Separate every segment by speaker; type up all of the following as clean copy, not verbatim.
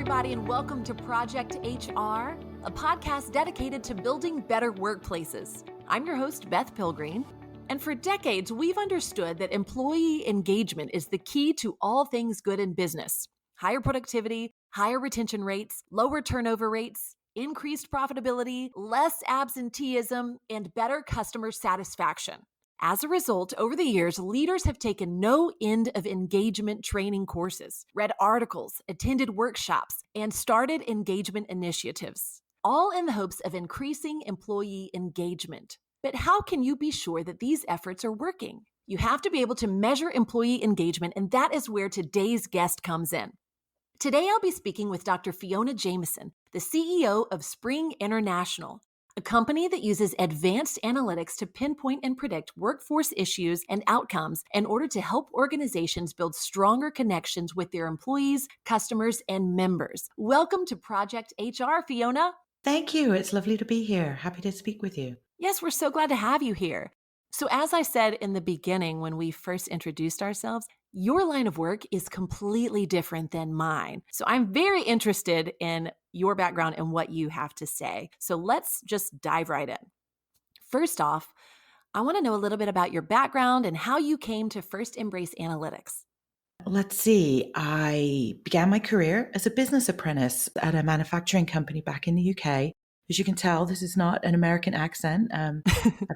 Speaker 1: everybody, and welcome to Project HR, a podcast dedicated to building better workplaces. I'm your host, Beth Pilgreen, and for decades, we've understood that employee engagement is the key to all things good in business. Higher productivity, higher retention rates, lower turnover rates, increased profitability, less absenteeism, and better customer satisfaction. As a result, over the years, leaders have taken no end of engagement training courses, read articles, attended workshops, and started engagement initiatives, all in the hopes of increasing employee engagement. But how can you be sure that these efforts are working? You have to be able to measure employee engagement, and that is where today's guest comes in. Today, I'll be speaking with Dr. Fiona Jamison, the CEO of Spring International, a company that uses advanced analytics to pinpoint and predict workforce issues and outcomes in order to help organizations build stronger connections with their employees, customers, and members. Welcome to Project HR, Fiona.
Speaker 2: Thank you. It's lovely to be here. Happy to speak with you.
Speaker 1: Yes, we're so glad to have you here. So as I said in the beginning when we first introduced ourselves, your line of work is completely different than mine. So I'm very interested in your background and what you have to say. So let's just dive right in. First off, I want to know a little bit about your background and how you came to first embrace analytics.
Speaker 2: Let's see. I began my career as a business apprentice at a manufacturing company back in the UK. As you can tell, this is not an American accent. I'm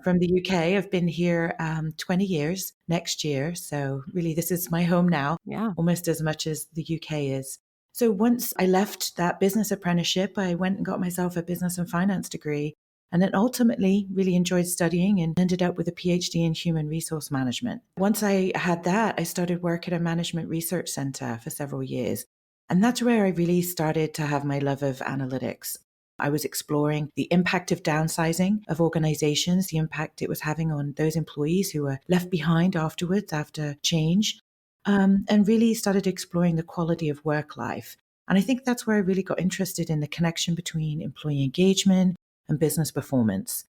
Speaker 2: from the UK. I've been here 20 years next year. So really, this is my home now, almost as much as the UK is. So once I left that business apprenticeship, I went and got myself a business and finance degree, and then ultimately really enjoyed studying and ended up with a PhD in human resource management. Once I had that, I started work at a management research center for several years. And that's where I really started to have my love of analytics. I was exploring the impact of downsizing of organizations, the impact it was having on those employees who were left behind afterwards after change, and really started exploring the quality of work life. And I think that's where I really got interested in the connection between employee engagement and business performance.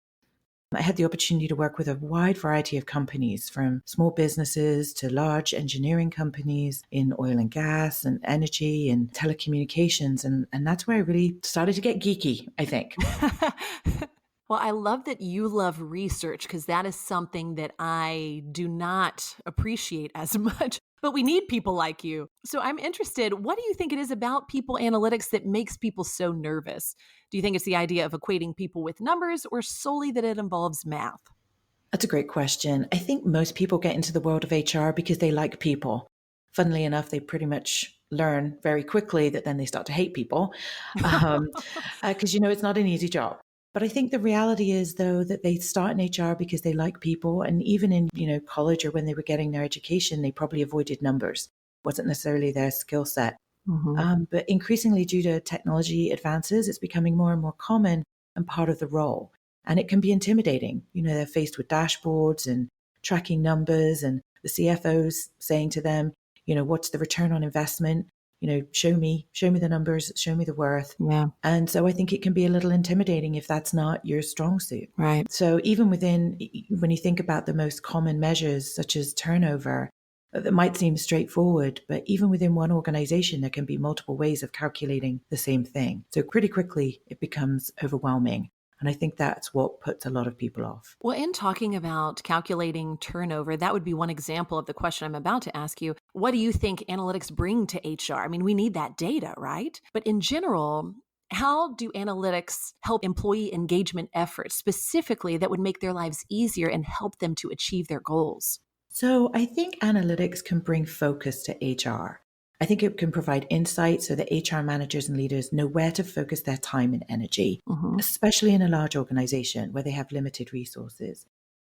Speaker 2: I had the opportunity to work with a wide variety of companies, from small businesses to large engineering companies in oil and gas and energy and telecommunications. And that's where I really started to get geeky, I think.
Speaker 1: Well, I love that you love research, because that is something that I do not appreciate as much. But we need people like you. So I'm interested, what do you think it is about people analytics that makes people so nervous? Do you think it's the idea of equating people with numbers, or solely that it involves math?
Speaker 2: That's a great question. I think most people get into the world of HR because they like people. Funnily enough, they pretty much learn very quickly that then they start to hate people because, it's not an easy job. But I think the reality is, though, that they start in HR because they like people. And even in, college or when they were getting their education, they probably avoided numbers. It wasn't necessarily their skill set. But increasingly, due to technology advances, it's becoming more and more common and part of the role. And it can be intimidating. They're faced with dashboards and tracking numbers, and the CFOs saying to them, what's the return on investment? Show me the numbers, show me the worth.
Speaker 1: Yeah.
Speaker 2: And so I think it can be a little intimidating if that's not your strong suit.
Speaker 1: Right.
Speaker 2: So even when you think about the most common measures, such as turnover, that might seem straightforward, but even within one organization, there can be multiple ways of calculating the same thing. So pretty quickly, it becomes overwhelming. And I think that's what puts a lot of people off.
Speaker 1: Well, in talking about calculating turnover, that would be one example of the question I'm about to ask you. What do you think analytics bring to HR? I mean, we need that data, right? But in general, how do analytics help employee engagement efforts specifically that would make their lives easier and help them to achieve their goals?
Speaker 2: So I think analytics can bring focus to HR. I think it can provide insight so that HR managers and leaders know where to focus their time and energy, especially in a large organization where they have limited resources.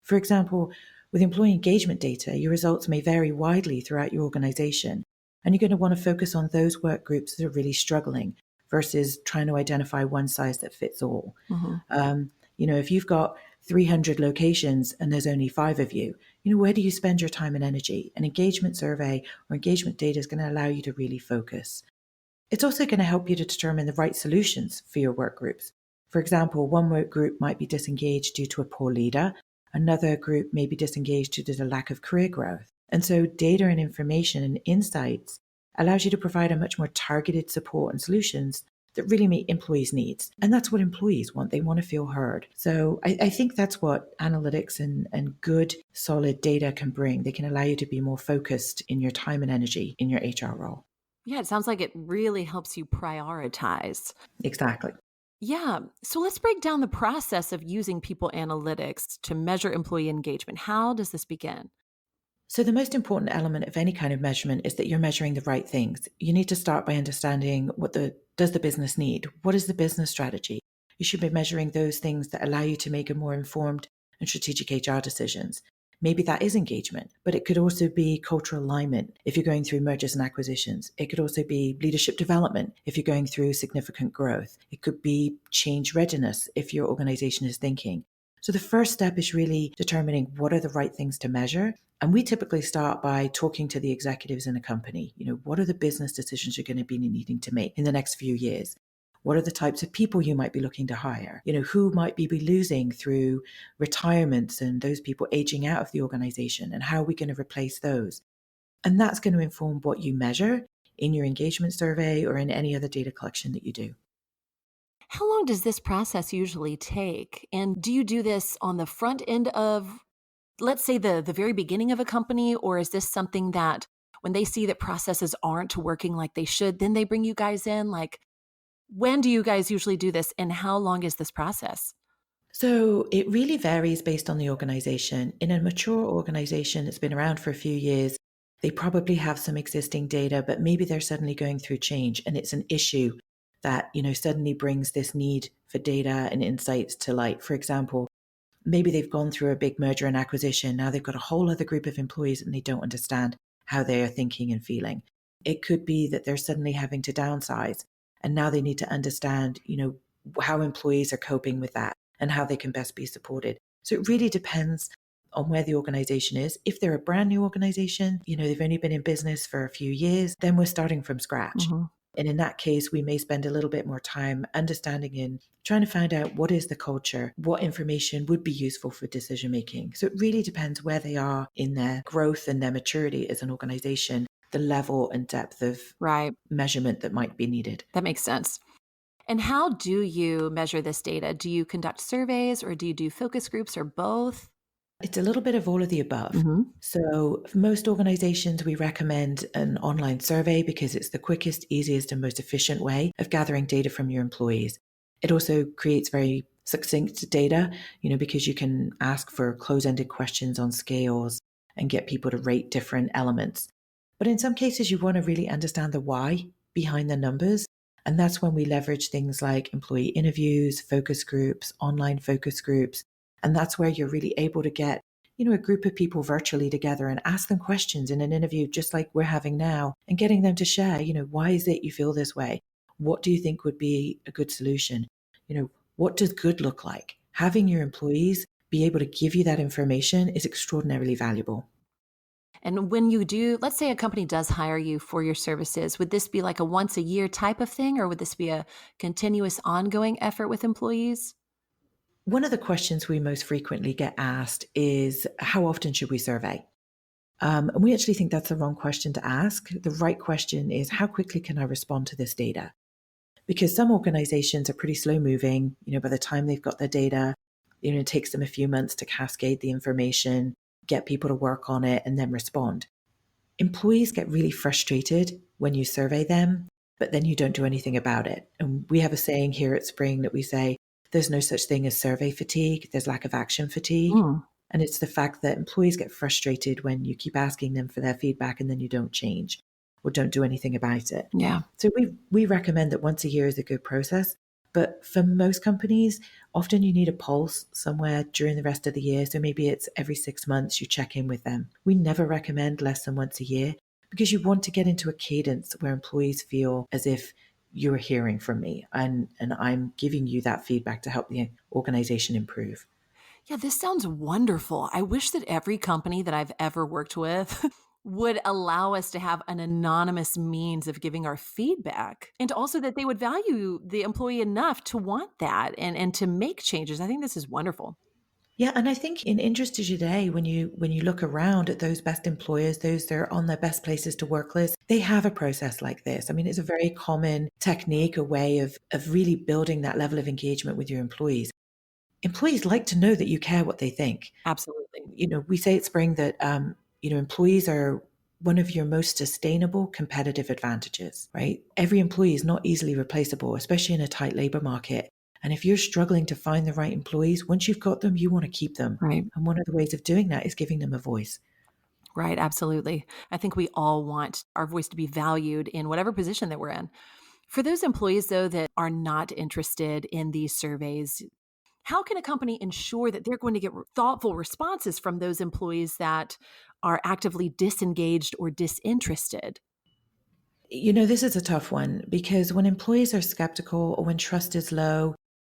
Speaker 2: For example, with employee engagement data, your results may vary widely throughout your organization, and you're going to want to focus on those work groups that are really struggling versus trying to identify one size that fits all. If you've got 300 locations and there's only 5 of you, where do you spend your time and energy? An engagement survey or engagement data is going to allow you to really focus. It's also going to help you to determine the right solutions for your work groups. For example, one work group might be disengaged due to a poor leader. Another group may be disengaged due to the lack of career growth. And so data and information and insights allows you to provide a much more targeted support and solutions that really meet employees' needs. And that's what employees want. They want to feel heard. So I think that's what analytics and good, solid data can bring. They can allow you to be more focused in your time and energy in your HR role.
Speaker 1: Yeah, it sounds like it really helps you prioritize.
Speaker 2: Exactly.
Speaker 1: Yeah. So let's break down the process of using people analytics to measure employee engagement. How does this begin?
Speaker 2: So, the most important element of any kind of measurement is that you're measuring the right things. You need to start by understanding does the business need? What is the business strategy? You should be measuring those things that allow you to make a more informed and strategic HR decisions. Maybe that is engagement, but it could also be cultural alignment if you're going through mergers and acquisitions. It could also be leadership development if you're going through significant growth. It could be change readiness if your organization is thinking. So the first step is really determining what are the right things to measure. And we typically start by talking to the executives in a company. What are the business decisions you're going to be needing to make in the next few years? What are the types of people you might be looking to hire? Who might be losing through retirements and those people aging out of the organization, and how are we going to replace those? And that's going to inform what you measure in your engagement survey or in any other data collection that you do.
Speaker 1: How long does this process usually take? And do you do this on the front end of, let's say, the very beginning of a company? Or is this something that when they see that processes aren't working like they should, then they bring you guys in? Like, when do you guys usually do this and how long is this process?
Speaker 2: So it really varies based on the organization. In a mature organization that's been around for a few years, they probably have some existing data, but maybe they're suddenly going through change and it's an issue that, suddenly brings this need for data and insights to light. For example, maybe they've gone through a big merger and acquisition. Now they've got a whole other group of employees and they don't understand how they are thinking and feeling. It could be that they're suddenly having to downsize and now they need to understand, how employees are coping with that and how they can best be supported. So it really depends on where the organization is. If they're a brand new organization, they've only been in business for a few years, then we're starting from scratch.
Speaker 1: Mm-hmm.
Speaker 2: And in that case, we may spend a little bit more time understanding and trying to find out what is the culture, what information would be useful for decision making. So it really depends where they are in their growth and their maturity as an organization, the level and depth of
Speaker 1: Right.
Speaker 2: measurement that might be needed.
Speaker 1: That makes sense. And how do you measure this data? Do you conduct surveys or do you do focus groups or both?
Speaker 2: It's a little bit of all of the above.
Speaker 1: Mm-hmm.
Speaker 2: So, for most organizations, we recommend an online survey because it's the quickest, easiest, and most efficient way of gathering data from your employees. It also creates very succinct data, because you can ask for close ended questions on scales and get people to rate different elements. But in some cases, you want to really understand the why behind the numbers. And that's when we leverage things like employee interviews, focus groups, online focus groups. And that's where you're really able to get, a group of people virtually together and ask them questions in an interview, just like we're having now, and getting them to share, why is it you feel this way? What do you think would be a good solution? What does good look like? Having your employees be able to give you that information is extraordinarily valuable.
Speaker 1: And when you do, let's say a company does hire you for your services, would this be like a once a year type of thing, or would this be a continuous ongoing effort with employees?
Speaker 2: One of the questions we most frequently get asked is, how often should we survey? And we actually think that's the wrong question to ask. The right question is, how quickly can I respond to this data? Because some organizations are pretty slow moving. By the time they've got their data, it takes them a few months to cascade the information, get people to work on it, and then respond. Employees get really frustrated when you survey them, but then you don't do anything about it. And we have a saying here at Spring that we say, there's no such thing as survey fatigue, there's lack of action fatigue.
Speaker 1: Mm,
Speaker 2: And it's the fact that employees get frustrated when you keep asking them for their feedback and then you don't change or don't do anything about it.
Speaker 1: yeah.
Speaker 2: So we recommend that once a year is a good process. But for most companies, often you need a pulse somewhere during the rest of the year. So maybe it's every 6 months you check in with them. We never recommend less than once a year because you want to get into a cadence where employees feel as if you're hearing from me and I'm giving you that feedback to help the organization improve.
Speaker 1: Yeah, this sounds wonderful. I wish that every company that I've ever worked with would allow us to have an anonymous means of giving our feedback, and also that they would value the employee enough to want that and to make changes. I think this is wonderful.
Speaker 2: Yeah, and I think in industry today, when you look around at those best employers, those that are on their best places to work list, they have a process like this. I mean, it's a very common technique, a way of really building that level of engagement with your employees. Employees like to know that you care what they think.
Speaker 1: Absolutely.
Speaker 2: We say at Spring that employees are one of your most sustainable competitive advantages, right? Every employee is not easily replaceable, especially in a tight labor market. And if you're struggling to find the right employees, once you've got them, you want to keep them.
Speaker 1: Right.
Speaker 2: And one of the ways of doing that is giving them a voice.
Speaker 1: Right. Absolutely. I think we all want our voice to be valued in whatever position that we're in. For those employees, though, that are not interested in these surveys, how can a company ensure that they're going to get thoughtful responses from those employees that are actively disengaged or disinterested?
Speaker 2: This is a tough one because when employees are skeptical or when trust is low,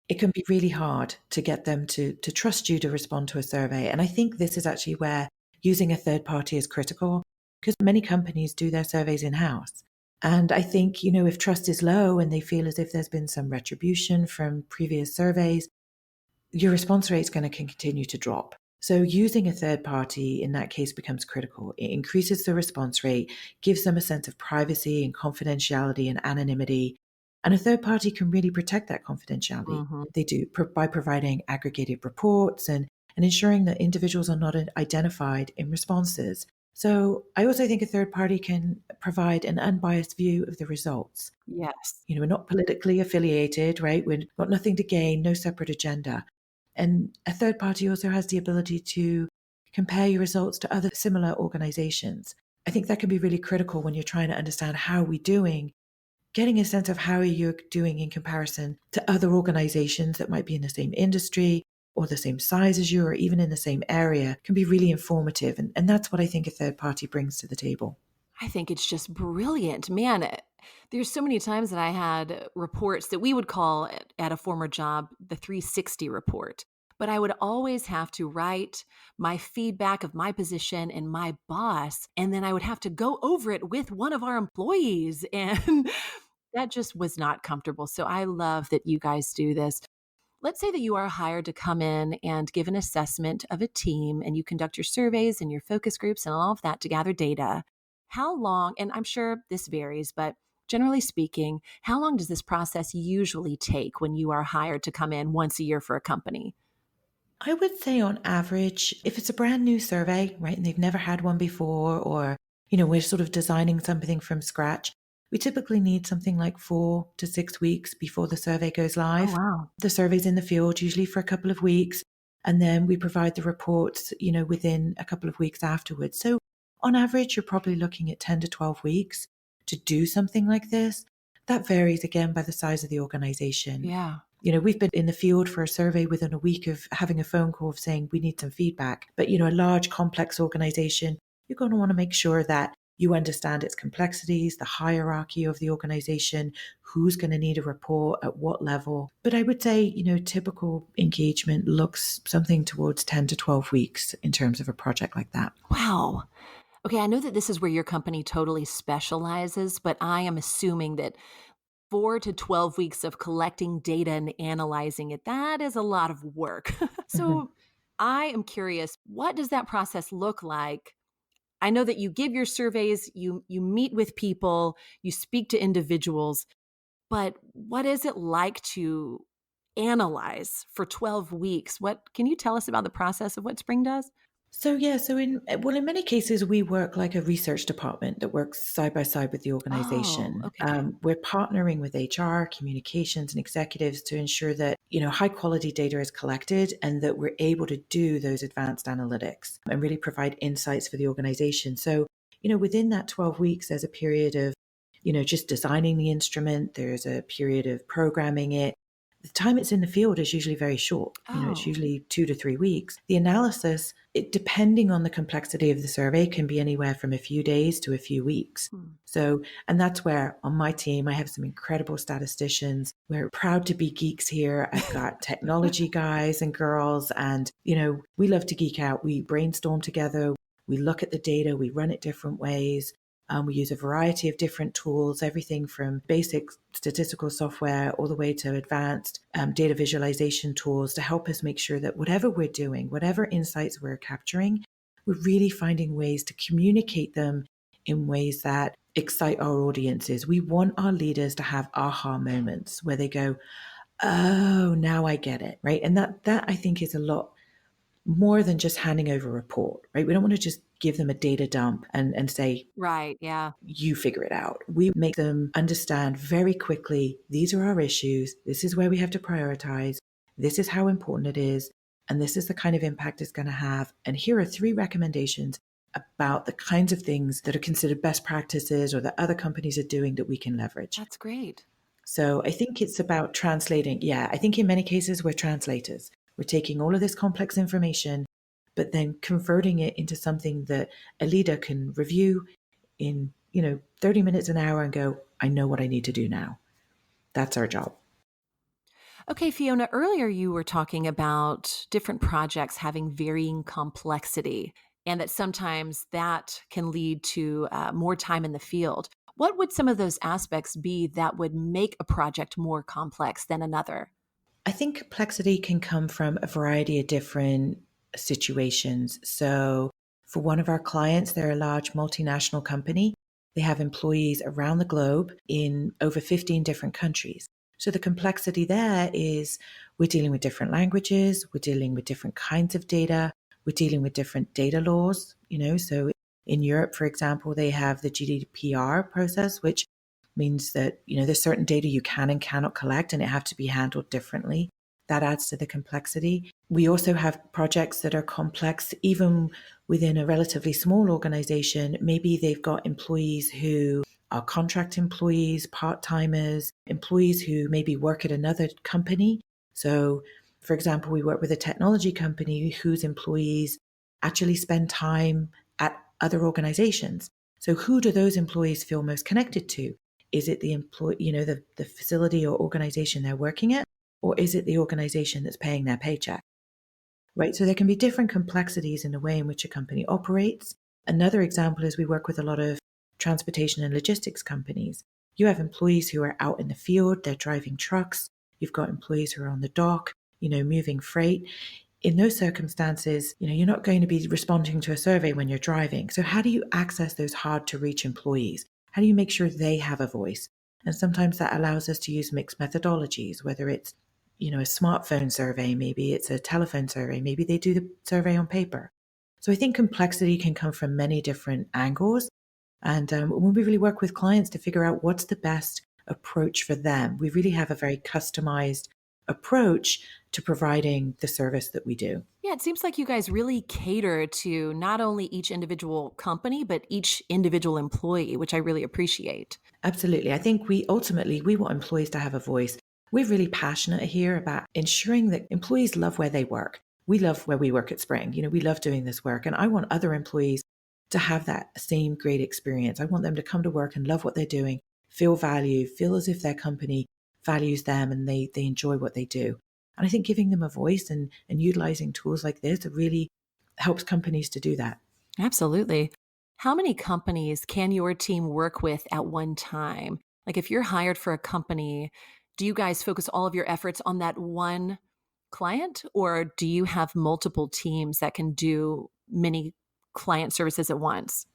Speaker 2: it can be really hard to get them to trust you to respond to a survey. And I think this is actually where using a third party is critical because many companies do their surveys in house. And I think, if trust is low and they feel as if there's been some retribution from previous surveys, your response rate is going to continue to drop. So using a third party in that case becomes critical. It increases the response rate, gives them a sense of privacy and confidentiality and anonymity. And a third party can really protect that confidentiality.
Speaker 1: Hmm.
Speaker 2: They do by providing aggregated reports and ensuring that individuals are not identified in responses. So I also think a third party can provide an unbiased view of the results.
Speaker 1: Yes.
Speaker 2: We're not politically affiliated, right? We've got nothing to gain, no separate agenda. And a third party also has the ability to compare your results to other similar organizations. I think that can be really critical when you're trying to understand how we're doing, getting a sense of how you're doing in comparison to other organizations that might be in the same industry or the same size as you or even in the same area can be really informative. And that's what I think a third party brings to the table.
Speaker 1: I think it's just brilliant. Man, there's so many times that I had reports that we would call at a former job the 360 report. But I would always have to write my feedback of my position and my boss, and then I would have to go over it with one of our employees. And that just was not comfortable. So I love that you guys do this. Let's say that you are hired to come in and give an assessment of a team and you conduct your surveys and your focus groups and all of that to gather data. How long, and I'm sure this varies, but generally speaking, how long does this process usually take when you are hired to come in once a year for a company?
Speaker 2: I would say on average, if it's a brand new survey, right, and they've never had one before, or, we're sort of designing something from scratch, we typically need something like 4 to 6 weeks before the survey goes
Speaker 1: Oh,
Speaker 2: live.
Speaker 1: wow.
Speaker 2: The survey's in the field usually for a couple of weeks, and then we provide the reports, within a couple of weeks afterwards. So on average, you're probably looking at 10 to 12 weeks to do something like this. That varies again by the size of the organization.
Speaker 1: Yeah.
Speaker 2: We've been in the field for a survey within a week of having a phone call of saying we need some feedback. But, a large complex organization, you're going to want to make sure that you understand its complexities, the hierarchy of the organization, who's going to need a report at what level. But I would say, typical engagement looks something towards 10 to 12 weeks in terms of a project like that.
Speaker 1: Wow. Okay, I know that this is where your company totally specializes, but I am assuming that 4 to 12 weeks of collecting data and analyzing it, that is a lot of work.
Speaker 2: Mhm.
Speaker 1: So I am curious, what does that process look like? I know that you give your surveys, you meet with people, you speak to individuals, but what is it like to analyze for 12 weeks? What can you tell us about the process of what Spring does?
Speaker 2: So in many cases, we work like a research department that works side by side with the
Speaker 1: Oh,
Speaker 2: organization.
Speaker 1: okay.
Speaker 2: We're partnering with HR, communications, and executives to ensure that high quality data is collected and that we're able to do those advanced analytics and really provide insights for the organization. So within that 12 weeks, there's a period of just designing the instrument. There's a period of programming it. The time it's in the field is usually very short. It's
Speaker 1: Oh.
Speaker 2: usually 2 to 3 weeks. The analysis, depending on the complexity of the survey, can be anywhere from a few days to a few weeks.
Speaker 1: Hmm.
Speaker 2: So, and that's where on my team, I have some incredible statisticians. We're proud to be geeks here. I've got technology guys and girls, and, we love to geek out. We brainstorm together. We look at the data, we run it different ways. We use a variety of different tools, everything from basic statistical software all the way to advanced data visualization tools to help us make sure that whatever we're doing, whatever insights we're capturing, we're really finding ways to communicate them in ways that excite our audiences. We want our leaders to have aha moments where they go, oh, now I get it, right? And that I think is a lot more than just handing over a report, right? We don't want to just give them a data dump and say,
Speaker 1: Right. Yeah.
Speaker 2: you figure it out. We make them understand very quickly, these are our issues. This is where we have to prioritize. This is how important it is. And this is the kind of impact it's going to have. And here are 3 recommendations about the kinds of things that are considered best practices or that other companies are doing that we can leverage.
Speaker 1: That's great.
Speaker 2: So I think it's about translating. Yeah, I think in many cases we're translators. We're taking all of this complex information, but then converting it into something that a leader can review in, 30 minutes, an hour and go, I know what I need to do now. That's our job.
Speaker 1: Okay, Fiona, earlier you were talking about different projects having varying complexity and that sometimes that can lead to more time in the field. What would some of those aspects be that would make a project more complex than another?
Speaker 2: I think complexity can come from a variety of different situations. So, for one of our clients, they're a large multinational company. They have employees around the globe in over 15 different countries. So, the complexity there is we're dealing with different languages, we're dealing with different kinds of data, we're dealing with different data laws. So in Europe, for example, they have the GDPR process, which means that there's certain data you can and cannot collect and it have to be handled differently. That adds to the complexity. We also have projects that are complex even within a relatively small organization. Maybe they've got employees who are contract employees, part-timers, employees who maybe work at another company. So for example, we work with a technology company whose employees actually spend time at other organizations. So who do those employees feel most connected to? Is it the employee, the facility or organization they're working at, or is it the organization that's paying their paycheck? Right. So there can be different complexities in the way in which a company operates. Another example is we work with a lot of transportation and logistics companies. You have employees who are out in the field, they're driving trucks. You've got employees who are on the dock, moving freight. In those circumstances, you're not going to be responding to a survey when you're driving. So how do you access those hard to reach employees? How do you make sure they have a voice? And sometimes that allows us to use mixed methodologies, whether it's, a smartphone survey, maybe it's a telephone survey, maybe they do the survey on paper. So I think complexity can come from many different angles. And when we really work with clients to figure out what's the best approach for them, we really have a very customized approach to providing the service that we do.
Speaker 1: Yeah, it seems like you guys really cater to not only each individual company, but each individual employee, which I really appreciate.
Speaker 2: Absolutely. I think we want employees to have a voice. We're really passionate here about ensuring that employees love where they work. We love where we work at Spring. We love doing this work. And I want other employees to have that same great experience. I want them to come to work and love what they're doing, feel valued, feel as if their company values them and they enjoy what they do. And I think giving them a voice and utilizing tools like this really helps companies to do that.
Speaker 1: Absolutely. How many companies can your team work with at one time? Like if you're hired for a company, do you guys focus all of your efforts on that one client, or do you have multiple teams that can do many client services at once?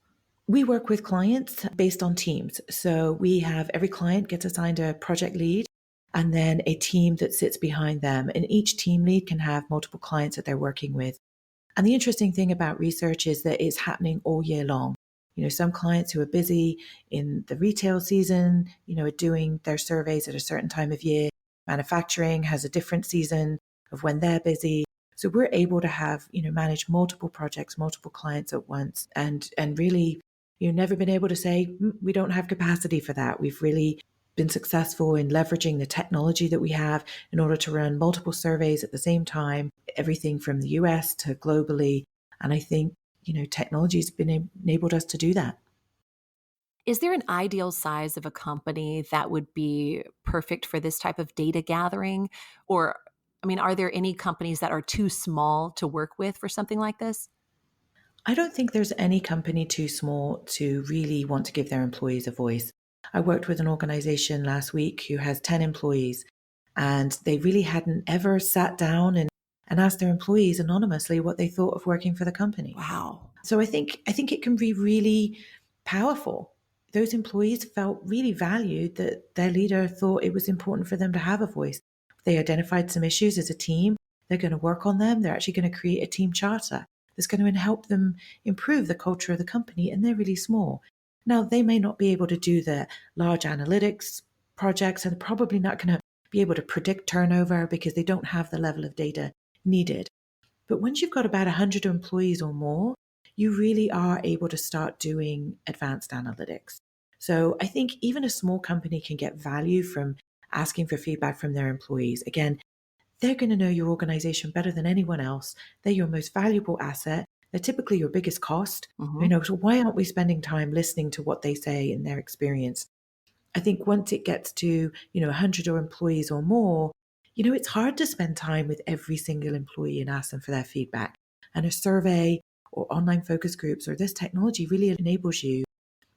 Speaker 2: We work with clients based on teams. So we have every client gets assigned a project lead and then a team that sits behind them. And each team lead can have multiple clients that they're working with. And the interesting thing about research is that it's happening all year long. Some clients who are busy in the retail season, are doing their surveys at a certain time of year. Manufacturing has a different season of when they're busy. So we're able to have, manage multiple projects, multiple clients at once and really, never been able to say, we don't have capacity for that. We've really been successful in leveraging the technology that we have in order to run multiple surveys at the same time, everything from the US to globally. And I think, technology has enabled us to do that.
Speaker 1: Is there an ideal size of a company that would be perfect for this type of data gathering? Or, I mean, are there any companies that are too small to work with for something like this?
Speaker 2: I don't think there's any company too small to really want to give their employees a voice. I worked with an organization last week who has 10 employees, and they really hadn't ever sat down and asked their employees anonymously what they thought of working for the company.
Speaker 1: Wow.
Speaker 2: So I think it can be really powerful. Those employees felt really valued that their leader thought it was important for them to have a voice. They identified some issues as a team. They're going to work on them. They're actually going to create a team charter that's going to help them improve the culture of the company. And they're really small. Now, they may not be able to do the large analytics projects, and they're probably not going to be able to predict turnover because they don't have the level of data needed. But once you've got about 100 employees or more, you really are able to start doing advanced analytics. So I think even a small company can get value from asking for feedback from their employees. Again, they're going to know your organization better than anyone else. They're your most valuable asset. They're typically your biggest cost.
Speaker 1: Hmm.
Speaker 2: So why aren't we spending time listening to what they say and their experience? I think once it gets to, 100 or employees or more, it's hard to spend time with every single employee and ask them for their feedback. And a survey or online focus groups or this technology really enables you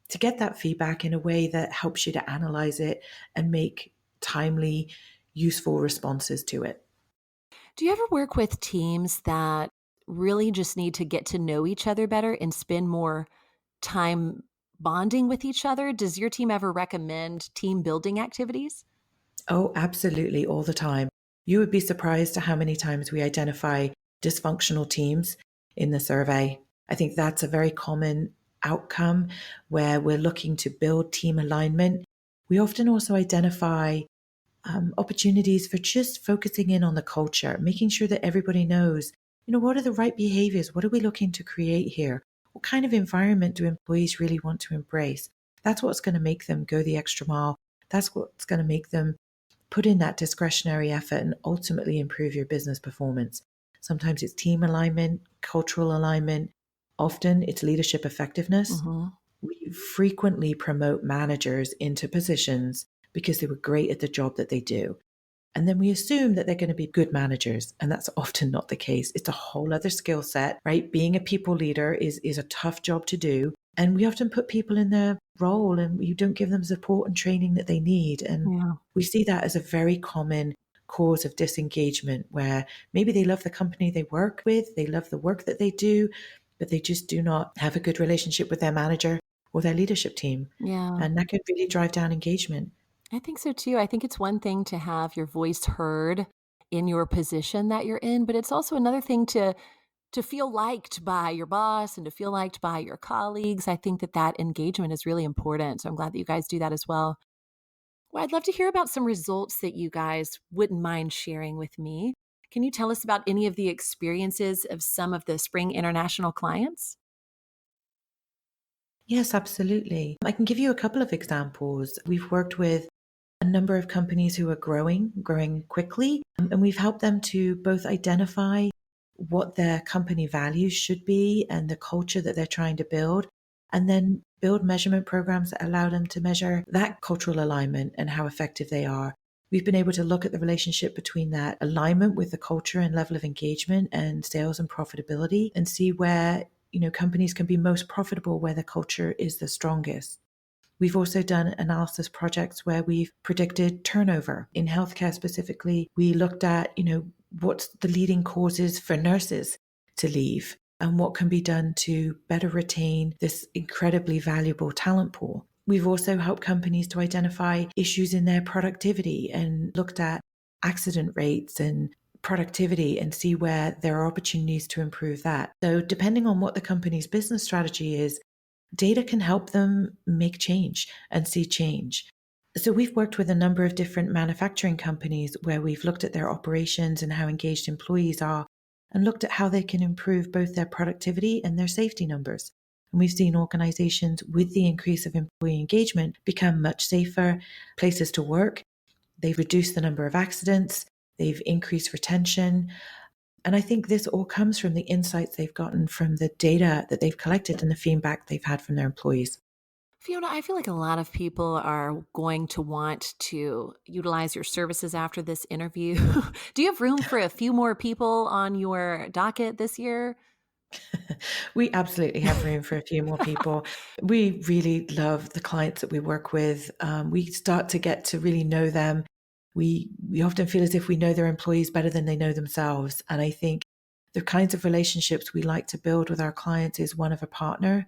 Speaker 2: to get that feedback in a way that helps you to analyze it and make timely, useful responses to it.
Speaker 1: Do you ever work with teams that really just need to get to know each other better and spend more time bonding with each other? Does your team ever recommend team building activities?
Speaker 2: Oh, absolutely, all the time. You would be surprised at how many times we identify dysfunctional teams in the survey. I think that's a very common outcome where we're looking to build team alignment. We often also identify opportunities for just focusing in on the culture, making sure that everybody knows, what are the right behaviors? What are we looking to create here? What kind of environment do employees really want to embrace? That's what's going to make them go the extra mile. That's what's going to make them put in that discretionary effort and ultimately improve your business performance. Sometimes it's team alignment, cultural alignment. Often it's leadership effectiveness.
Speaker 1: Hmm.
Speaker 2: We frequently promote managers into positions because they were great at the job that they do. And then we assume that they're going to be good managers. And that's often not the case. It's a whole other skill set, right? Being a people leader is a tough job to do. And we often put people in their role and you don't give them support and training that they need. And
Speaker 1: Yeah.
Speaker 2: we see that as a very common cause of disengagement where maybe they love the company they work with, they love the work that they do, but they just do not have a good relationship with their manager or their leadership team.
Speaker 1: Yeah.
Speaker 2: And that can really drive down engagement.
Speaker 1: I think so too. I think it's one thing to have your voice heard in your position that you're in, but it's also another thing to feel liked by your boss and to feel liked by your colleagues. I think that that engagement is really important. So I'm glad that you guys do that as well. Well, I'd love to hear about some results that you guys wouldn't mind sharing with me. Can you tell us about any of the experiences of some of the Spring International clients?
Speaker 2: Yes, absolutely. I can give you a couple of examples. We've worked with a number of companies who are growing quickly, and we've helped them to both identify what their company values should be and the culture that they're trying to build, and then build measurement programs that allow them to measure that cultural alignment and how effective they are. We've been able to look at the relationship between that alignment with the culture and level of engagement and sales and profitability and see where, companies can be most profitable where the culture is the strongest. We've also done analysis projects where we've predicted turnover. In healthcare specifically, we looked at, what's the leading causes for nurses to leave and what can be done to better retain this incredibly valuable talent pool. We've also helped companies to identify issues in their productivity and looked at accident rates and productivity and see where there are opportunities to improve that. So depending on what the company's business strategy is, data can help them make change and see change. So we've worked with a number of different manufacturing companies where we've looked at their operations and how engaged employees are and looked at how they can improve both their productivity and their safety numbers. And we've seen organizations with the increase of employee engagement become much safer places to work. They've reduced the number of accidents, they've increased retention, and I think this all comes from the insights they've gotten from the data that they've collected and the feedback they've had from their employees.
Speaker 1: Fiona, I feel like a lot of people are going to want to utilize your services after this interview. Do you have room for a few more people on your docket this year?
Speaker 2: We absolutely have room for a few more people. We really love the clients that we work with. We start to get to really know them. We often feel as if we know their employees better than they know themselves. And I think the kinds of relationships we like to build with our clients is one of a partner.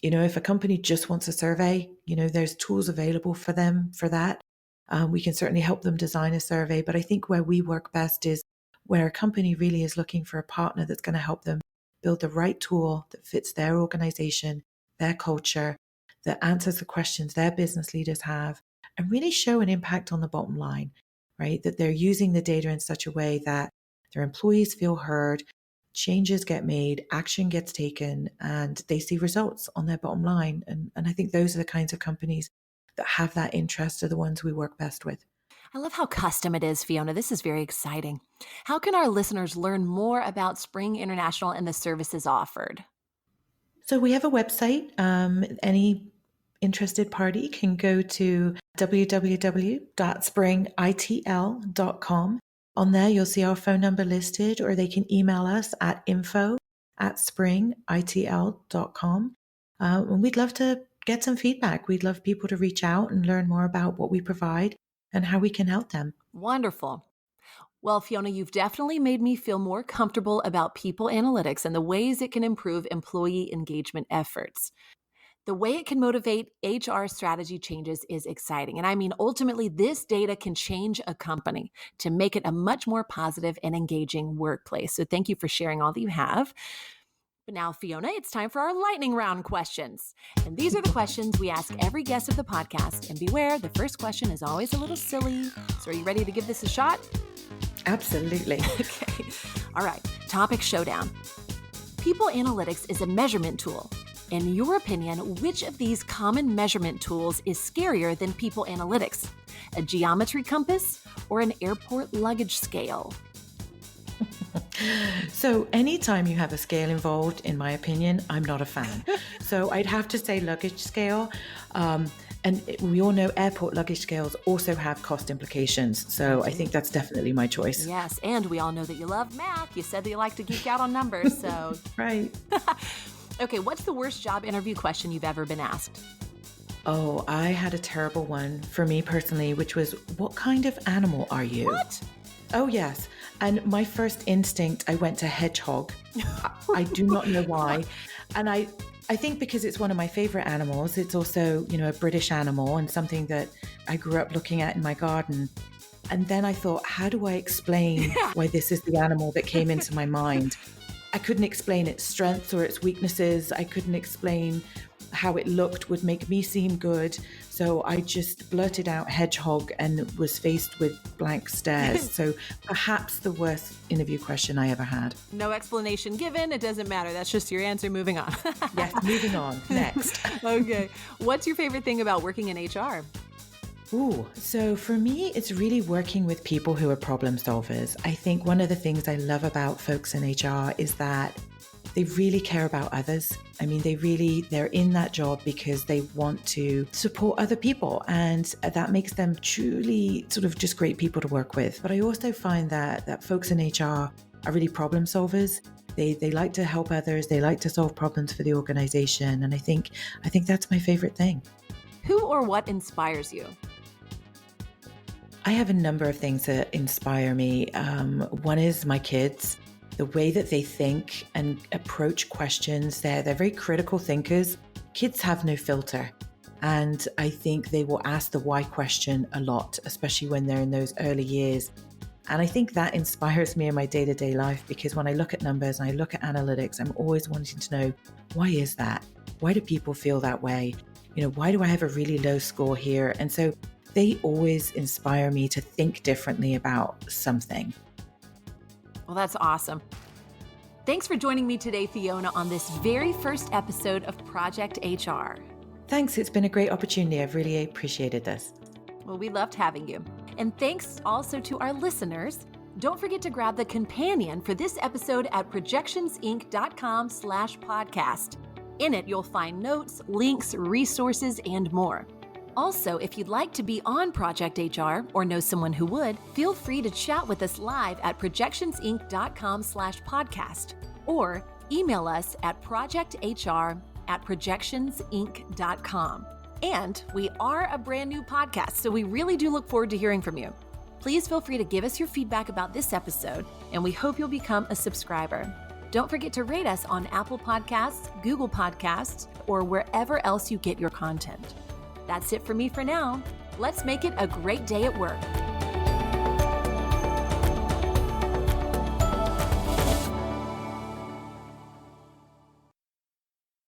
Speaker 2: If a company just wants a survey, there's tools available for them for that. We can certainly help them design a survey. But I think where we work best is where a company really is looking for a partner that's going to help them build the right tool that fits their organization, their culture, that answers the questions their business leaders have, and really show an impact on the bottom line, right? That they're using the data in such a way that their employees feel heard, changes get made, action gets taken, and they see results on their bottom line. And I think those are the kinds of companies that have that interest are the ones we work best with.
Speaker 1: I love how custom it is, Fiona. This is very exciting. How can our listeners learn more about Spring International and the services offered?
Speaker 2: So we have a website. Any interested party can go to www.springitl.com. On there, you'll see our phone number listed, or they can email us at info@springitl.com. And we'd love to get some feedback. We'd love people to reach out and learn more about what we provide and how we can help them.
Speaker 1: Wonderful. Well, Fiona, you've definitely made me feel more comfortable about people analytics and the ways it can improve employee engagement efforts. The way it can motivate HR strategy changes is exciting. And I mean, ultimately, this data can change a company to make it a much more positive and engaging workplace. So thank you for sharing all that you have. But now, Fiona, it's time for our lightning round questions. And these are the questions we ask every guest of the podcast. And beware, the first question is always a little silly. So are you ready to give this a shot?
Speaker 2: Absolutely.
Speaker 1: Okay. All right. Topic showdown. People analytics is a measurement tool. In your opinion, which of these common measurement tools is scarier than people analytics? A geometry compass or an airport luggage scale?
Speaker 2: So anytime you have a scale involved, in my opinion, I'm not a fan. So I'd have to say luggage scale. And we all know airport luggage scales also have cost implications. So I think that's definitely my choice.
Speaker 1: Yes, and we all know that you love math. You said that you like to geek out on numbers, so.
Speaker 2: Right.
Speaker 1: Okay, what's the worst job interview question you've ever been asked?
Speaker 2: Oh, I had a terrible one for me personally, which was, what kind of animal are you?
Speaker 1: What?
Speaker 2: Oh, yes. And my first instinct, I went to hedgehog. I do not know why. And I think because it's one of my favorite animals, it's also, a British animal and something that I grew up looking at in my garden. And then I thought, how do I explain why this is the animal that came into my mind? I couldn't explain its strengths or its weaknesses. I couldn't explain how it looked would make me seem good. So I just blurted out hedgehog and was faced with blank stares. So perhaps the worst interview question I ever had.
Speaker 1: No explanation given. It doesn't matter. That's just your answer. Moving on.
Speaker 2: Yes, moving on. Next.
Speaker 1: Okay. What's your favorite thing about working in HR?
Speaker 2: Ooh, so for me, it's really working with people who are problem solvers. I think one of the things I love about folks in HR is that they really care about others. I mean, they're in that job because they want to support other people, and that makes them truly sort of just great people to work with. But I also find that folks in HR are really problem solvers. They like to help others. They like to solve problems for the organization. And I think that's my favorite thing.
Speaker 1: Who or what inspires you?
Speaker 2: I have a number of things that inspire me. One is my kids, the way that they think and approach questions. They're very critical thinkers. Kids have no filter. And I think they will ask the why question a lot, especially when they're in those early years. And I think that inspires me in my day-to-day life, because when I look at numbers and I look at analytics, I'm always wanting to know, why is that? Why do people feel that way? Why do I have a really low score here? And so they always inspire me to think differently about something.
Speaker 1: Well, that's awesome. Thanks for joining me today, Fiona, on this very first episode of Project HR.
Speaker 2: Thanks. It's been a great opportunity. I've really appreciated this.
Speaker 1: Well, we loved having you. And thanks also to our listeners. Don't forget to grab the companion for this episode at projectionsinc.com/podcast. In it, you'll find notes, links, resources, and more. Also, if you'd like to be on Project HR or know someone who would, feel free to chat with us live at projectionsinc.com/podcast. Or email us at projecthr@projectionsinc.com. And we are a brand new podcast, so we really do look forward to hearing from you. Please feel free to give us your feedback about this episode, and we hope you'll become a subscriber. Don't forget to rate us on Apple Podcasts, Google Podcasts, or wherever else you get your content. That's it for me for now. Let's make it a great day at work.